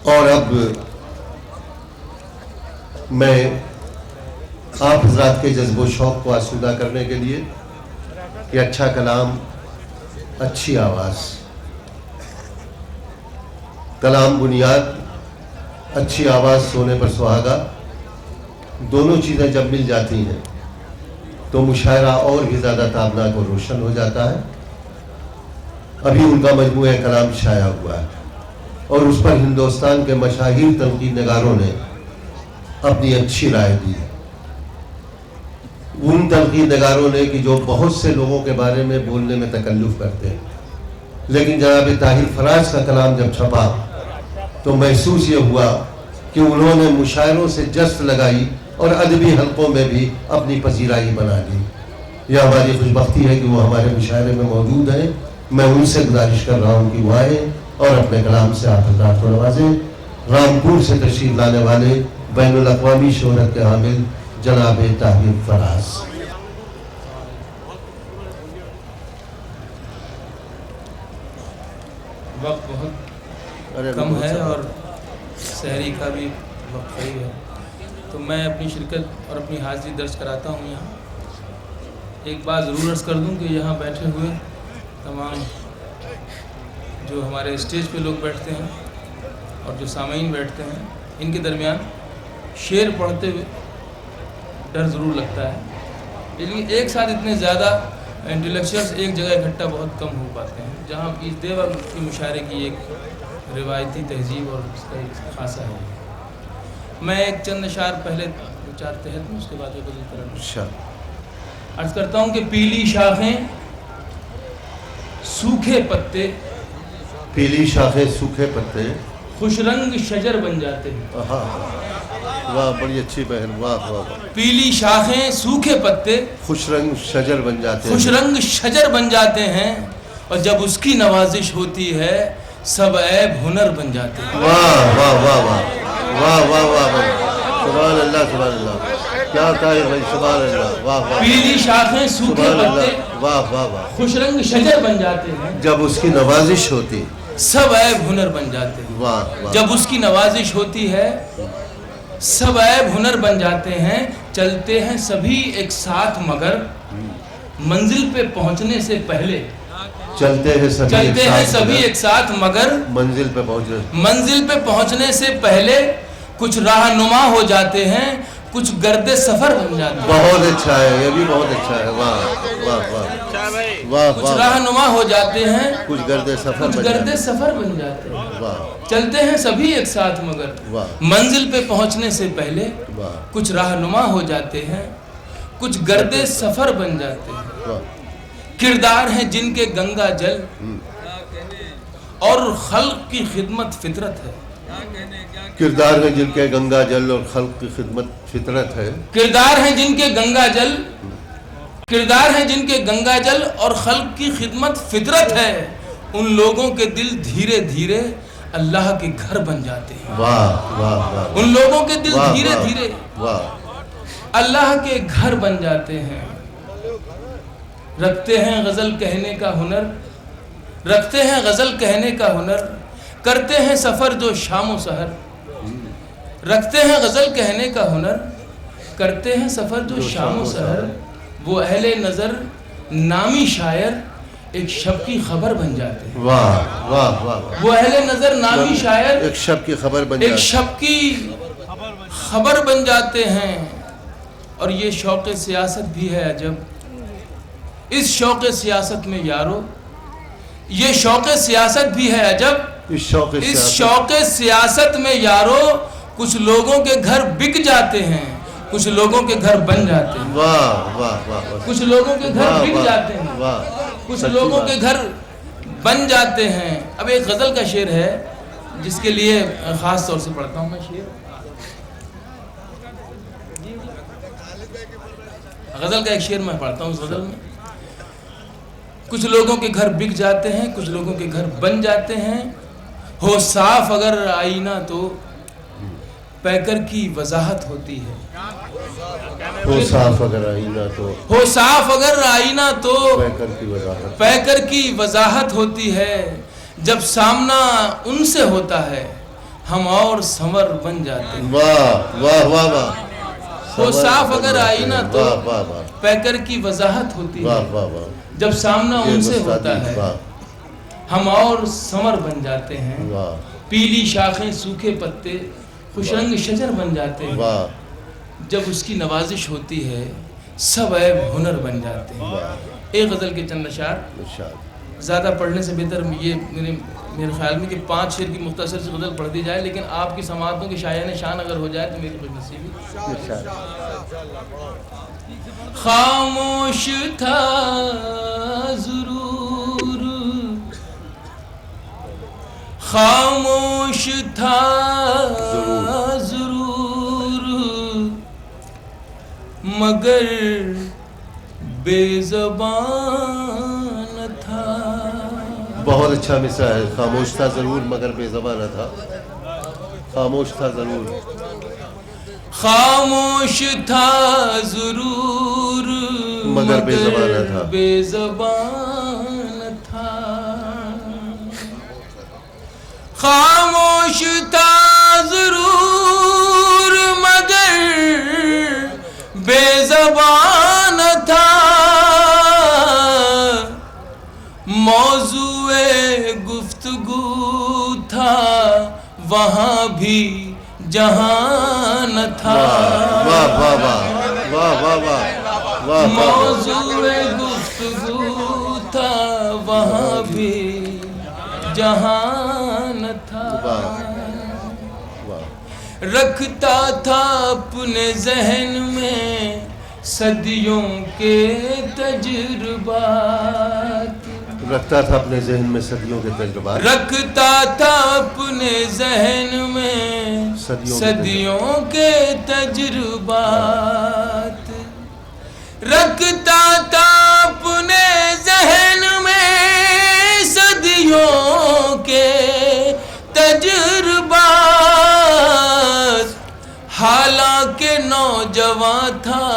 اور اب میں آپ حضرات کے جذب و شوق کو آسودہ کرنے کے لیے کہ اچھا کلام، اچھی آواز، کلام بنیاد، اچھی آواز سونے پر سہاگا، دونوں چیزیں جب مل جاتی ہیں تو مشاعرہ اور بھی زیادہ تابناک اور روشن ہو جاتا ہے۔ ابھی ان کا مجموعہ کلام شائع ہوا ہے اور اس پر ہندوستان کے مشاہیر تنقید نگاروں نے اپنی اچھی رائے دی ہے۔ ان تنقید نگاروں نے کہ جو بہت سے لوگوں کے بارے میں بولنے میں تکلف کرتے ہیں، لیکن جناب طاہر فراز کا کلام جب چھپا تو محسوس یہ ہوا کہ انہوں نے مشاعروں سے جست لگائی اور ادبی حلقوں میں بھی اپنی پذیرائی بنا لی۔ یہ ہماری خوش بختی ہے کہ وہ ہمارے مشاعرے میں موجود ہیں۔ میں ان سے گزارش کر رہا ہوں کہ وہ آئیں اور اپنے کلام سے آپ حضرات کو نوازیں۔ رامپور سے تشریف لانے والے بین الاقوامی شہرت کے حامل جناب طاہر فراز۔ وقت بہت کم ہے اور سحری کا بھی وقت قریب ہے، تو میں اپنی شرکت اور اپنی حاضری درج کراتا ہوں۔ یہاں ایک بات ضرور عرض کر دوں کہ یہاں بیٹھے ہوئے تمام جو ہمارے اسٹیج پہ لوگ بیٹھتے ہیں اور جو سامعین بیٹھتے ہیں، ان کے درمیان شعر پڑھتے ہوئے ڈر ضرور لگتا ہے، لیکن ایک ساتھ اتنے زیادہ انٹلیکچوئلس ایک جگہ اکٹھا بہت کم ہو پاتے ہیں، جہاں اس دیوا کی مشاعرے کی ایک روایتی تہذیب اور اس کا ایک خاصہ ہے۔ میں ایک چند اشعار پہلے دو چار تحت میں، اس کے بعد یہ غزل کروں۔ عرض کرتا ہوں کہ پیلی شاخیں سوکھے پتے، پیلی شاخیں سوکھے پتے، خوش رنگ شجر بن جاتے ہیں۔ واہ، بڑی اچھی بہن، واہ واہ۔ پیلی شاخیں سوکھے پتے، خوش رنگ شجر بن جاتے ہیں، خوش رنگ شجر بن جاتے ہیں، اور جب اس کی نوازش ہوتی ہے سب عیب ہنر بن جاتے ہیں۔ واہ واہ واہ واہ واہ واہ واہ واہ، سبحان اللہ سبحان اللہ، کیا طاہر بھائی، سبحان اللہ، واہ واہ۔ پیلی شاخیں سوکھے پتے، واہ واہ واہ، خوش رنگ شجر بن جاتے ہیں، جب اس کی نوازش ہوتی سب عیب ہنر بن جاتے ہیں۔ واہ واہ، جب اس کی نوازش ہوتی ہے سب عیب ہنر بن جاتے ہیں، چلتے ہیں سبھی ایک ساتھ مگر منزل پہ پہنچنے سے پہلے، چلتے ہیں سبھی ایک ساتھ مگر منزل پہ پہنچنے سے پہلے کچھ رہنما ہو جاتے ہیں، کچھ گرد سفر بن جاتے ہیں۔ بہت اچھا ہے، یہ بھی بہت اچھا ہے، واہ واہ واہ واہ، کچھ رہنما ہو جاتے ہیں، کچھ گرد سفر بن جاتے ہیں، چلتے ہیں سبھی ایک ساتھ مگر منزل پہ پہنچنے سے پہلے کچھ رہنما ہو جاتے ہیں، کچھ گرد سفر بن جاتے ہیں۔ کردار ہیں جن کے گنگا جل اور خلق کی خدمت فطرت ہے، کردار ہیں جن کے گنگا جل اور خلق کی خدمت فطرت ہے، کردار ہیں جن کے گنگا جل اور خلق کی خدمت فطرت ہے، ان لوگوں کے دل دھیرے دھیرے اللہ کے گھر بن جاتے ہیں۔ واہ واہ واہ، ان لوگوں کے دل دھیرے دھیرے اللہ کے گھر بن جاتے ہیں۔ رکھتے ہیں غزل کہنے کا ہنر، کرتے ہیں سفر جو شام و سحر، رکھتے ہیں غزل کہنے کا ہنر، کرتے ہیں سفر جو شام و سحر، وہ اہل نظر نامی شاعر ایک شب کی خبر بن جاتے ہیں۔ واہ واہ واہ، وہ اہل نظر نامی شاعر ایک شب کی خبر بن جاتے ہیں۔ اور یہ شوق سیاست بھی ہے عجب، اس شوق سیاست میں یارو، یہ شوق سیاست بھی ہے عجب، اس شوق سیاست میں یارو، کچھ لوگوں کے گھر بک جاتے ہیں، کچھ لوگوں کے گھر بن جاتے ہیں۔ واہ واہ واہ، کچھ لوگوں کے گھر بک جاتے ہیں، کچھ لوگوں کے گھر بن جاتے ہیں۔ اب ایک غزل کا شعر ہے جس کے لیے خاص طور سے پڑھتا ہوں میں شعر۔ غزل کا ایک شعر میں پڑھتا ہوں اس غزل میں۔ کچھ لوگوں کے گھر بک جاتے ہیں، کچھ لوگوں کے گھر بن جاتے ہیں، ہو صاف اگر آئینہ تو پیکر کی وضاحت ہوتی ہے، ہو صاف اگر آئینہ تو، ہو صاف اگر آئینہ تو پیکر کی وضاحت ہوتی ہے، جب سامنا ان سے ہوتا ہے ہم اور سنور بن جاتے ہیں. واہ واہ واہ واہ. وہ صاف اگر آئی نا تو واہ واہ واہ پیکر کی وضاحت ہوتی ہے. واہ واہ واہ. جب سامنا ان سے یہ ہوتا ہے واہ ہم اور سنور بن جاتے ہیں. واہ پیلی شاخیں سوکھے پتے خوش رنگ شجر بن جاتے ہیں. واہ جب اس کی نوازش ہوتی ہے سب عیب ہنر بن جاتے ہیں. ایک غزل کے چند اشعار، ارشاد. زیادہ پڑھنے سے بہتر یہ میرے خیال میں کہ 5 شعر کی مختصر سی غزل پڑھ دی جائے، لیکن آپ کی سماعتوں کی شایان شان اگر ہو جائے تو میری خوش نصیبی. ارشاد. خاموش تھا ضرور، خاموش تھا ضرور، مگر بے زبان تھا. بہت اچھا مصرع ہے. خاموش تھا ضرور مگر بے زبان نہ تھا. خاموش تھا ضرور. خاموش تھا ضرور مگر بے زبان نہ تھا. بے زبان تھا. خاموش تھا ضرور مگر بے زبان تھا. موضوع گفتگو تھا وہاں بھی جہاں نہ تھا. واہ واہ واہ واہ واہ واہ واہ. موضوع گفتگو تھا وہاں بھی جہاں نہ تھا. رکھتا تھا اپنے ذہن میں صدیوں کے تجربات. رکھتا تھا اپنے ذہن میں صدیوں کے تجربات. رکھتا تھا اپنے ذہن میں صدیوں کے تجربات. رکھتا تھا اپنے ذہن میں صدیوں کے تجربات. حالانکہ نوجوان تھا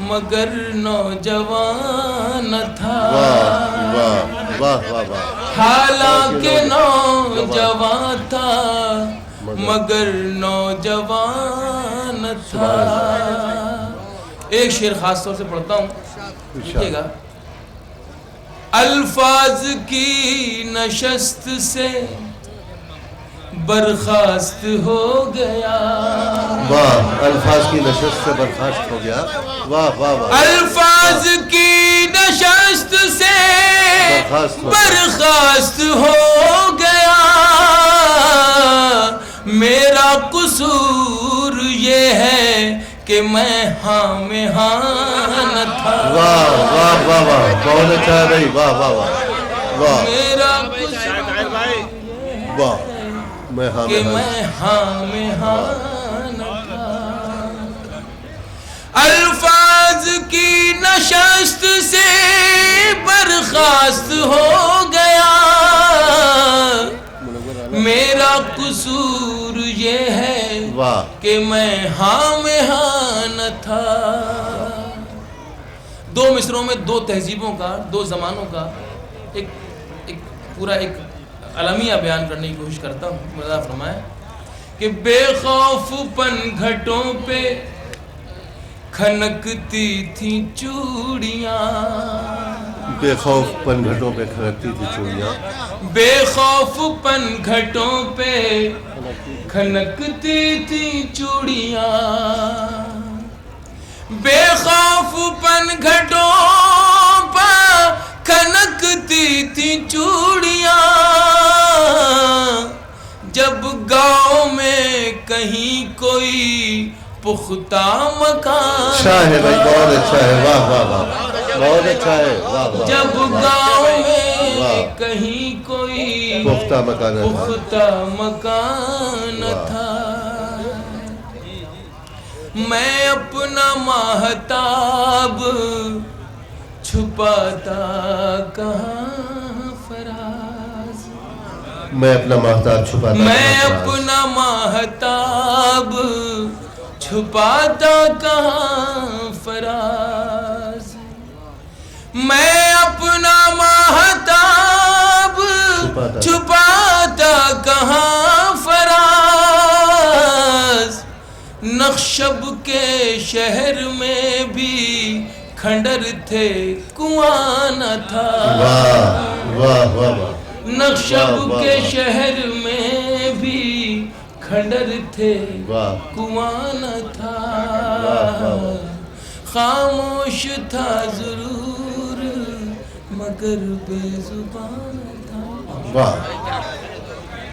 مگر نوجوان نہ تھا. واہ واہ واہ واہ. حالانکہ نوجوان تھا مگر نوجوان نہ تھا. ایک شعر خاص طور سے پڑھتا ہوں، دیکھیے گا. الفاظ کی نشست سے برخاست ہو گیا. واہ. الفاظ کی نشست سے برخاست ہو گیا. واہ واہ واہ. الفاظ کی نشست سے برخاست ہو گیا. میرا قصور یہ ہے کہ میں ہاں میں ہاں نہ تھا. واہ واہ واہ واہ. بہت اچھا ہے بھائی. واہ واہ واہ واہ. میرا قصور واہ. میں ہاں کہ میں ہاں میں ہاں نہ تھا. الفاظ کی نشست سے برخاست ہو گیا. میرا قصور یہ ہے کہ میں ہاں میں ہاں نہ تھا. دو مصروں میں دو تہذیبوں کا، دو زمانوں کا ایک پورا ایک المیہ بیان کرنے کی کوشش کرتا ہوں. مزہ فرمائے کہ بے خوف پن گھٹوں پہ کھنکتی تھیں چوڑیاں. بے خوف پن گھٹوں پہ کھنکتی تھی چوڑیاں. بے خوف پن گھٹوں پہ کھنکتی تھیں چوڑیاں. بے خوف پن گھٹوں پہ کھنکتی تھیں چوڑیاں. جب گاؤں میں کہیں کوئی پختہ مکان. اچھا ہے بھائی. بہت اچھا ہے. واہ واہ واہ. بہت اچھا ہے. واہ واہ. جب گاؤں میں کہیں کوئی پختہ مکان تھا. میں اپنا ماہتاب چھپاتا کہاں فراز. میں اپنا ماہتاب چھپاتا. میں اپنا ماہتاب چھپاتا کہاں فراز. میں اپنا ماہتاب چھپاتا کہاں فراز. نخشب کے شہر میں بھی کھنڈر تھے کنواں نہ تھا. واہ واہ واہ واہ. نخشب کے شہر میں بھی کھنڈر تھے کنواں نہ تھا. خاموش تھا ضرور مگر بے زبان تھا. واہ.